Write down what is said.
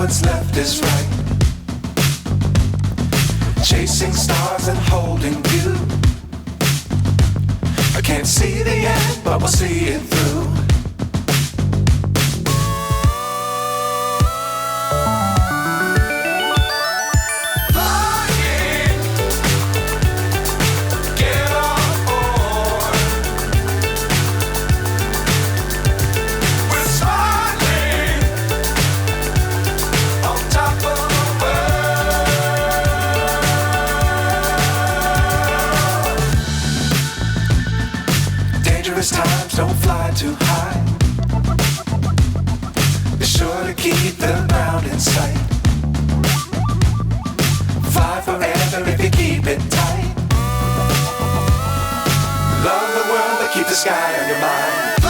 what's left is right. Chasing stars and holding you. I can't see the end, but we'll see it through. Times don't fly too high. Be sure to keep the ground in sight. Fly forever if you keep it tight. Love the world but keep the sky on your mind.